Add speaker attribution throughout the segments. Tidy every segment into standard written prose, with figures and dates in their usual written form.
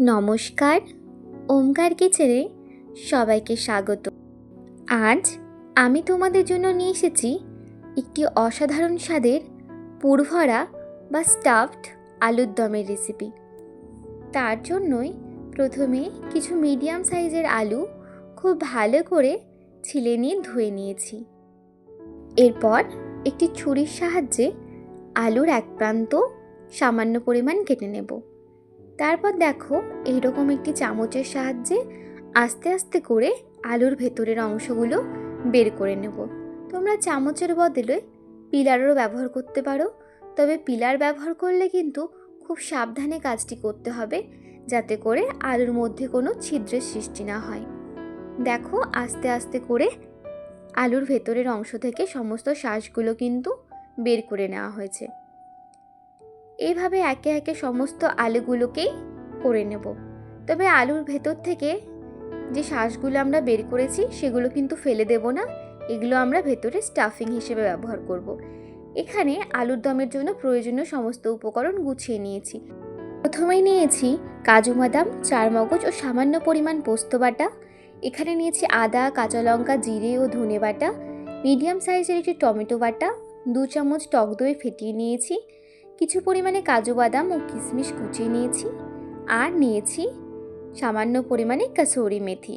Speaker 1: নমস্কার, ওমকার কিচেনে সবাইকে স্বাগত। আজ আমি তোমাদের জন্য নিয়ে এসেছি একটি অসাধারণ স্বাদের পুরভরা বা স্টাফড আলুর দমের রেসিপি। তার জন্যই প্রথমে কিছু মিডিয়াম সাইজের আলু খুব ভালো করে ছিলে নিয়ে ধুয়ে নিয়েছি। এরপর একটি ছুরির সাহায্যে আলুর এক প্রান্ত সামান্য পরিমাণ কেটে নেব। তারপর দেখো এইরকম একটি চামচের সাহায্যে আস্তে আস্তে করে আলুর ভেতরের অংশগুলো বের করে নেব। তোমরা চামচের বদলে পিলারও ব্যবহার করতে পারো, তবে পিলার ব্যবহার করলে কিন্তু খুব সাবধানে কাজটি করতে হবে, যাতে করে আলুর মধ্যে কোনো ছিদ্রের সৃষ্টি না হয়। দেখো আস্তে আস্তে করে আলুর ভেতরের অংশ থেকে সমস্ত শাঁসগুলো কিন্তু বের করে নেওয়া হয়েছে। এইভাবে একে একে সমস্ত আলুগুলোকেই করে নেব। তবে আলুর ভেতর থেকে যে শাঁসগুলো আমরা বের করেছি সেগুলো কিন্তু ফেলে দেব না, এগুলো আমরা ভেতরে স্টাফিং হিসেবে ব্যবহার করব। এখানে আলুর দমের জন্য প্রয়োজনীয় সমস্ত উপকরণ গুছিয়ে নিয়েছি। প্রথমেই নিয়েছি কাজু বাদাম, চারমগজ ও সামান্য পরিমাণ পোস্ত বাটা। এখানে নিয়েছি আদা, কাঁচা লঙ্কা, জিরে ও ধনে বাটা, মিডিয়াম সাইজের একটি টমেটো বাটা, 2 চামচ টক দই ফেটিয়ে নিয়েছি, কিছু পরিমাণে কাজু বাদাম ও কিশমিশ কুচিয়ে নিয়েছি, আর নিয়েছি সামান্য পরিমাণে কাসুরি মেথি।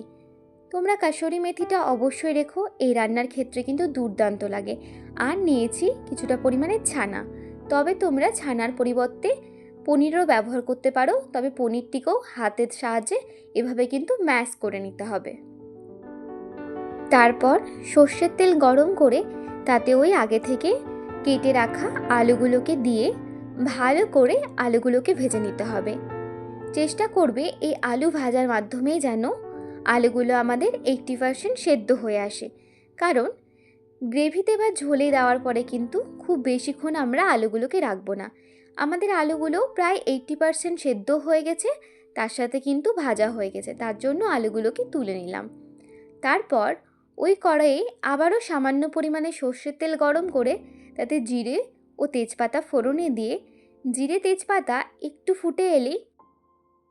Speaker 1: তোমরা কাসুরি মেথিটা অবশ্যই রেখো, এই রান্নার ক্ষেত্রে কিন্তু দুর্দান্ত লাগে। আর নিয়েছি কিছুটা পরিমাণে ছানা, তবে তোমরা ছানার পরিবর্তে পনিরও ব্যবহার করতে পারো, তবে পনিরটিকেও হাতের সাহায্যে এভাবে কিন্তু ম্যাশ করে নিতে হবে। তারপর সর্ষের তেল গরম করে তাতে ওই আগে থেকে কেটে রাখা আলুগুলোকে দিয়ে ভালো করে আলুগুলোকে ভেজে নিতে হবে। চেষ্টা করবে এই আলু ভাজার মাধ্যমেই যেন আলুগুলো আমাদের 80% সেদ্ধ হয়ে আসে, কারণ গ্রেভিতে বা ঝোলে দেওয়ার পরে কিন্তু খুব বেশিক্ষণ আমরা আলুগুলোকে রাখবো না। আমাদের আলুগুলো প্রায় 80% সেদ্ধ হয়ে গেছে, তার সাথে কিন্তু ভাজা হয়ে গেছে, তার জন্য আলুগুলোকে তুলে নিলাম। তারপর ওই কড়াইয়ে আবারও সামান্য পরিমাণে সর্ষের তেল গরম করে তাতে জিরে ও তেজপাতা ফোড়নে দিয়ে জিরে তেজপাতা একটু ফুটে এলেই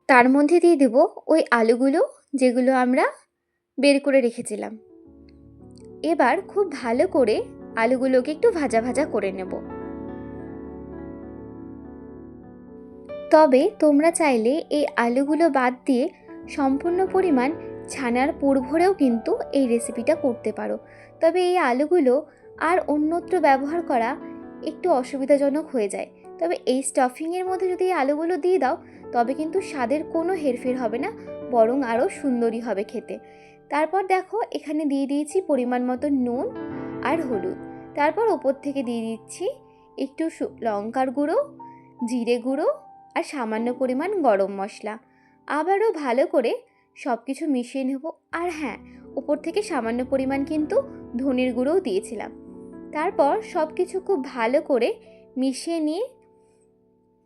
Speaker 1: তার মধ্যে দিয়ে দেব ওই আলুগুলো যেগুলো আমরা বের করে রেখেছিলাম। এবার খুব ভালো করে আলুগুলোকে একটু ভাজা ভাজা করে নেব। তবে তোমরা চাইলে এই আলুগুলো বাদ দিয়ে সম্পূর্ণ পরিমাণ ছানার পুর ভরেও কিন্তু এই রেসিপিটা করতে পারো, তবে এই আলুগুলো আর অন্যত্র ব্যবহার করা একটু অসুবিধাজনক হয়ে যায়। তবে এই স্টাফিংয়ের মধ্যে যদি এই আলুগুলো দিয়ে দাও তবে কিন্তু স্বাদের কোনো হেরফের হবে না, বরং আরও সুন্দরই হবে খেতে। তারপর দেখো এখানে দিয়ে দিয়েছি পরিমাণ মতো নুন আর হলুদ। তারপর ওপর থেকে দিয়ে দিচ্ছি একটু লঙ্কার গুঁড়ো, জিরে গুঁড়ো আর সামান্য পরিমাণ গরম মশলা। আবারও ভালো করে সব কিছু মিশিয়ে নেব। আর হ্যাঁ, ওপর থেকে সামান্য পরিমাণ কিন্তু ধনের গুঁড়োও দিয়েছিলাম। তারপর সব কিছু খুব ভালো করে মিশিয়ে নিয়ে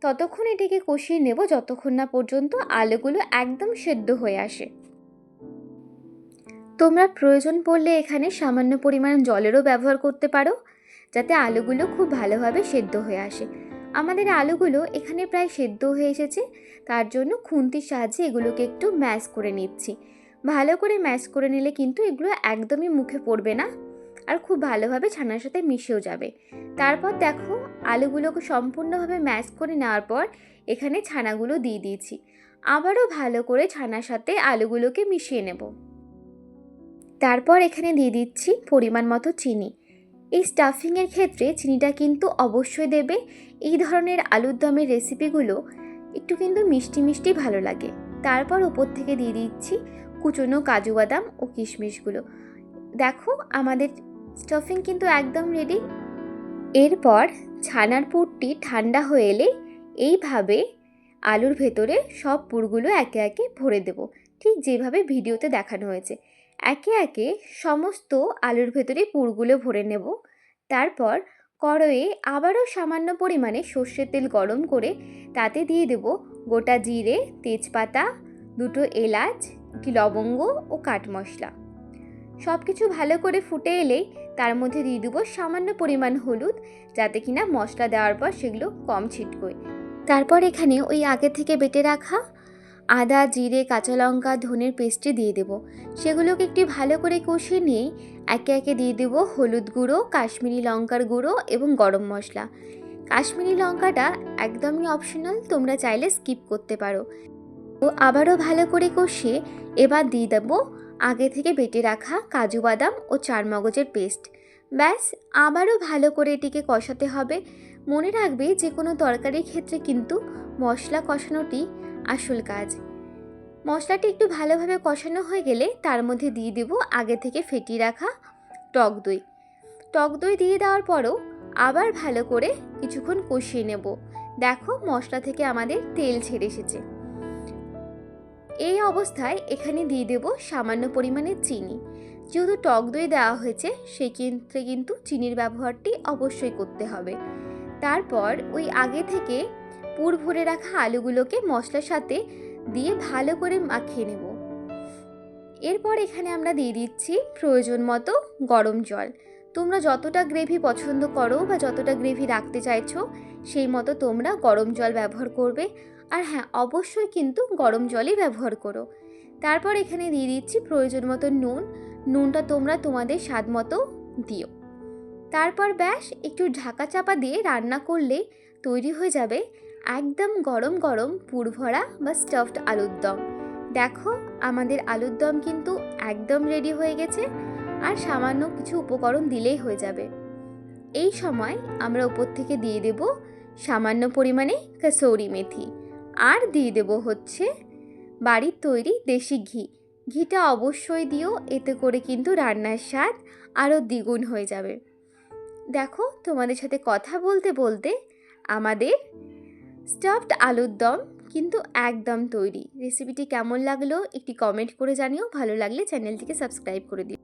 Speaker 1: ততক্ষণ এটাকে কষিয়ে নেব যতক্ষণ না পর্যন্ত আলুগুলো একদম সেদ্ধ হয়ে আসে। তোমরা প্রয়োজন পড়লে এখানে সামান্য পরিমাণ জলেরও ব্যবহার করতে পারো, যাতে আলুগুলো খুব ভালোভাবে সেদ্ধ হয়ে আসে। আমাদের আলুগুলো এখানে প্রায় সেদ্ধ হয়ে এসেছে, তার জন্য খুন্তির সাহায্যে এগুলোকে একটু ম্যাশ করে নিচ্ছি। ভালো করে ম্যাশ করে নিলে কিন্তু এগুলো একদমই মুখে পড়বে না আর খুব ভালোভাবে ছানার সাথে মিশেও যাবে। তারপর দেখো আলুগুলোকে সম্পূর্ণভাবে ম্যাশ করে নেওয়ার পর এখানে ছানাগুলো দিয়ে দিয়েছি। আবারও ভালো করে ছানার সাথে আলুগুলোকে মিশিয়ে নেব। তারপর এখানে দিয়ে দিচ্ছি পরিমাণ মতো চিনি। এই স্টাফিংয়ের ক্ষেত্রে চিনিটা কিন্তু অবশ্যই দেবে, এই ধরনের আলুর দমের রেসিপিগুলো একটু কিন্তু মিষ্টি মিষ্টি ভালো লাগে। তারপর ওপর থেকে দিয়ে দিচ্ছি কুচনো কাজু বাদাম ও কিশমিশগুলো। দেখো আমাদের স্টাফিং কিন্তু একদম রেডি। এরপর ছানার পুরটি ঠান্ডা হয়ে এলে এইভাবে আলুর ভেতরে সব পুরগুলো একে একে ভরে দেব, ঠিক যেভাবে ভিডিওতে দেখানো হয়েছে। একে একে সমস্ত আলুর ভেতরে পুরগুলো ভরে নেব। তারপর কড়াইয়ে আবারও সামান্য পরিমাণে সর্ষের তেল গরম করে তাতে দিয়ে দেব গোটা জিরে, তেজপাতা, 2টো এলাচ, একটি লবঙ্গ ও কাঠ মশলা। সব কিছু ভালো করে ফুটে এলেই তার মধ্যে দিয়ে দেবো সামান্য পরিমাণ হলুদ, যাতে কিনা মশলা দেওয়ার পর সেগুলো কম ছিটকোয়। তারপর এখানে ওই আগে থেকে বেটে রাখা আদা, জিরে, কাঁচা লঙ্কা, ধনের পেস্টে দিয়ে দেবো। সেগুলোকে একটু ভালো করে কষিয়ে নিয়ে একে একে দিয়ে দেবো হলুদ গুঁড়ো, কাশ্মীরি লঙ্কার গুঁড়ো এবং গরম মশলা। কাশ্মীরি লঙ্কাটা একদমই অপশনাল, তোমরা চাইলে স্কিপ করতে পারো। তো আবারও ভালো করে কষিয়ে এবার দিয়ে দেবো আগে থেকে বেটে রাখা কাজু বাদাম ও চারমগজের পেস্ট। ব্যাস, আবারও ভালো করে এটিকে কষাতে হবে। মনে রাখবে যে কোনো তরকারির ক্ষেত্রে কিন্তু মশলা কষানোটি আসল কাজ। মশলাটি একটু ভালোভাবে কষানো হয়ে গেলে তার মধ্যে দিয়ে দেবো আগে থেকে ফেটিয়ে রাখা টক দই। টক দই দিয়ে দেওয়ার পরও আবার ভালো করে কিছুক্ষণ কষিয়ে নেব। দেখো মশলা থেকে আমাদের তেল ছেড়ে এসেছে। এই অবস্থায় এখানে দিয়ে দেব সামান্য পরিমাণে চিনি। যেহেতু টক দই দেওয়া হয়েছে সেই ক্ষেত্রে কিন্তু চিনির ব্যবহারটি অবশ্যই করতে হবে। তারপর ওই আগে থেকে পুর ভরে রাখা আলুগুলোকে মশলার সাথে দিয়ে ভালো করে মাখিয়ে নেব। এরপর এখানে আমরা দিয়ে দিচ্ছি প্রয়োজন মতো গরম জল। তোমরা যতটা গ্রেভি পছন্দ করো বা যতটা গ্রেভি রাখতে চাইছো সেই মতো তোমরা গরম জল ব্যবহার করবে। আর হ্যাঁ, অবশ্যই কিন্তু গরম জলই ব্যবহার করো। তারপর এখানে দিয়ে দিচ্ছি প্রয়োজন মতো নুন। নুনটা তোমরা তোমাদের স্বাদ মতো দিও। তারপর ব্যাস একটু ঢাকা চাপা দিয়ে রান্না করলে তৈরি হয়ে যাবে একদম গরম গরম পুরভরা বা স্টাফড আলুর দম। দেখো আমাদের আলুর দম কিন্তু একদম রেডি হয়ে গেছে, আর সামান্য কিছু উপকরণ দিলেই হয়ে যাবে। এই সময় আমরা উপর থেকে দিয়ে দেব সামান্য পরিমাণে কাসৌরি মেথি, আর দিয়ে দেব হচ্ছে বাড়ির তৈরি দেশি ঘি। ঘিটা অবশ্যই দিও, এতে করে কিন্তু রান্নার স্বাদ আরও দ্বিগুণ হয়ে যাবে। দেখো তোমাদের সাথে কথা বলতে বলতে আমাদের স্টাফড আলুর দম কিন্তু একদম তৈরি। রেসিপিটি কেমন লাগলো একটি কমেন্ট করে জানিও। ভালো লাগলে চ্যানেলটিকে সাবস্ক্রাইব করে দিও।